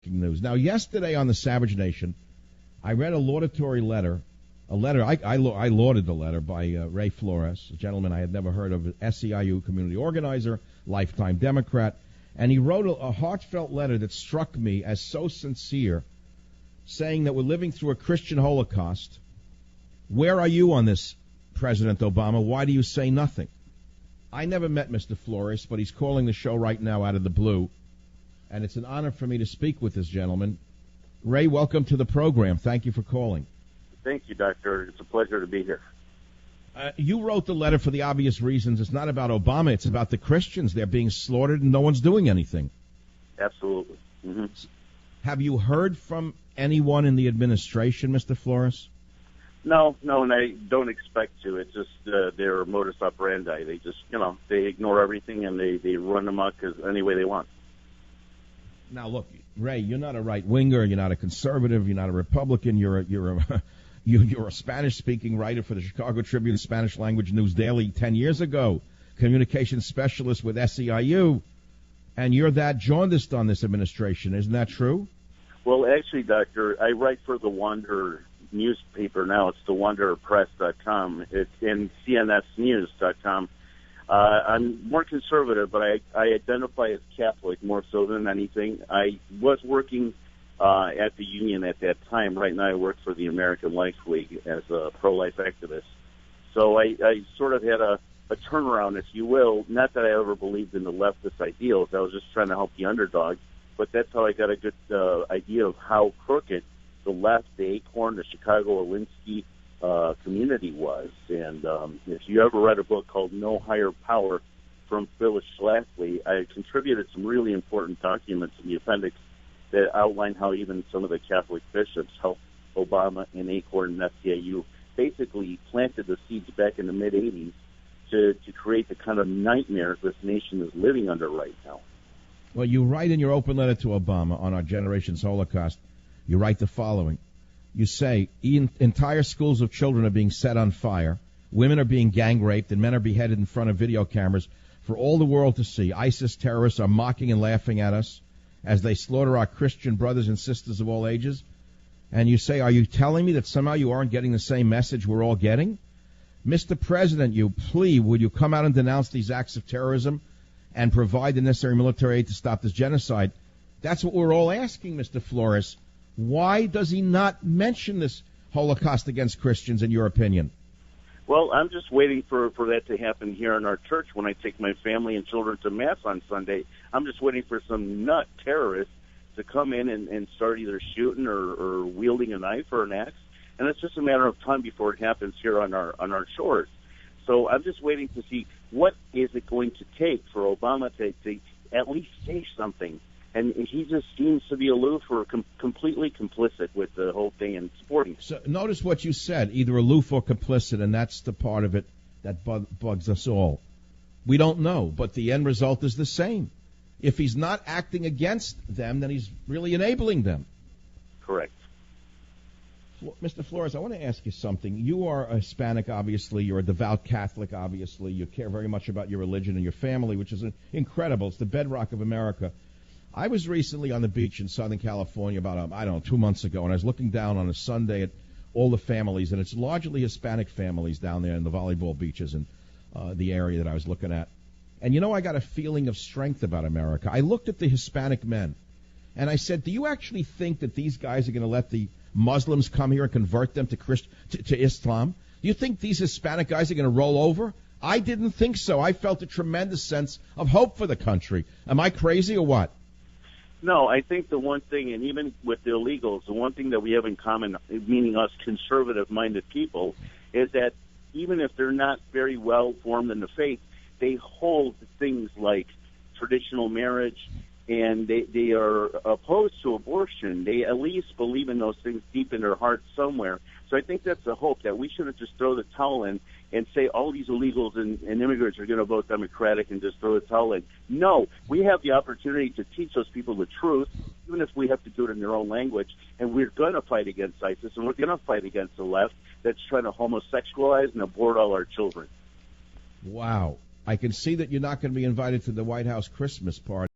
breaking news. Now, yesterday on the Savage Nation, I read a laudatory letter. I lauded the letter by Ray Flores, a gentleman I had never heard of, SEIU community organizer, lifetime Democrat. And he wrote a heartfelt letter that struck me as so sincere, saying that we're living through a Christian Holocaust. Where are you on this, President Obama? Why do you say nothing? I never met Mr. Flores, but he's calling the show right now out of the blue, and it's an honor for me to speak with this gentleman. Ray, welcome to the program. Thank you for calling. Thank you, Doctor. It's a pleasure to be here. You wrote the letter for the obvious reasons. It's not about Obama. It's about the Christians. They're being slaughtered, and no one's doing anything. Absolutely. Mm-hmm. Have you heard from anyone in the administration, Mr. Flores? No, and I don't expect to. It's just their modus operandi. They just, they ignore everything and they run amok any way they want. Now, look, Ray, you're not a right-winger. You're not a conservative. You're not a Republican. You're a Spanish-speaking writer for the Chicago Tribune Spanish Language News Daily 10 years ago, communications specialist with SEIU, and you're that jaundiced on this administration. Isn't that true? Well, actually, Doctor, I write for the Wanderer newspaper now. It's the wandererpress.com. It's in cnsnews.com. I'm more conservative, but I identify as Catholic more so than anything. I was working at the union at that time. Right now I work for the American Life League as a pro-life activist. So I sort of had a turnaround, if you will. Not that I ever believed in the leftist ideals. I was just trying to help the underdog. But that's how I got a good idea of how crooked the left, the Acorn, the Chicago Alinsky community was. And if you ever read a book called No Higher Power from Phyllis Schlafly, I contributed some really important documents in the appendix that outline how even some of the Catholic bishops helped Obama and Acorn and SEIU basically planted the seeds back in the mid-'80s to create the kind of nightmare this nation is living under right now. Well, you write in your open letter to Obama on our generation's Holocaust, you write the following. You say, entire schools of children are being set on fire, women are being gang raped, and men are beheaded in front of video cameras for all the world to see. ISIS terrorists are mocking and laughing at us as they slaughter our Christian brothers and sisters of all ages. And you say, are you telling me that somehow you aren't getting the same message we're all getting? Mr. President, would you come out and denounce these acts of terrorism and provide the necessary military aid to stop this genocide? That's what we're all asking, Mr. Flores. Why does he not mention this Holocaust against Christians, in your opinion? Well, I'm just waiting for that to happen here in our church when I take my family and children to Mass on Sunday. I'm just waiting for some nut terrorists to come in and start either shooting or wielding a knife or an axe. And it's just a matter of time before it happens here on our shores. So I'm just waiting to see what is it going to take for Obama to at least say something. And he just seems to be aloof or completely complicit with the whole thing and supporting. So notice what you said, either aloof or complicit, and that's the part of it that bugs us all. We don't know, but the end result is the same. If he's not acting against them, then he's really enabling them. Correct. Mr. Flores, I want to ask you something. You are a Hispanic, obviously. You're a devout Catholic, obviously. You care very much about your religion and your family, which is incredible. It's the bedrock of America. I was recently on the beach in Southern California about, 2 months ago, and I was looking down on a Sunday at all the families, and it's largely Hispanic families down there in the volleyball beaches and the area that I was looking at. And, I got a feeling of strength about America. I looked at the Hispanic men, and I said, do you actually think that these guys are going to let the Muslims come here and convert them to Islam? Do you think these Hispanic guys are going to roll over? I didn't think so. I felt a tremendous sense of hope for the country. Am I crazy or what? No, I think the one thing, and even with the illegals, the one thing that we have in common, meaning us conservative-minded people, is that even if they're not very well formed in the faith, they hold things like traditional marriage, and they are opposed to abortion. They at least believe in those things deep in their hearts somewhere. So I think that's the hope, that we shouldn't just throw the towel in and say all these illegals and immigrants are going to vote Democratic and just throw the towel in. No, we have the opportunity to teach those people the truth, even if we have to do it in their own language. And we're going to fight against ISIS, and we're going to fight against the left that's trying to homosexualize and abort all our children. Wow. I can see that you're not going to be invited to the White House Christmas party.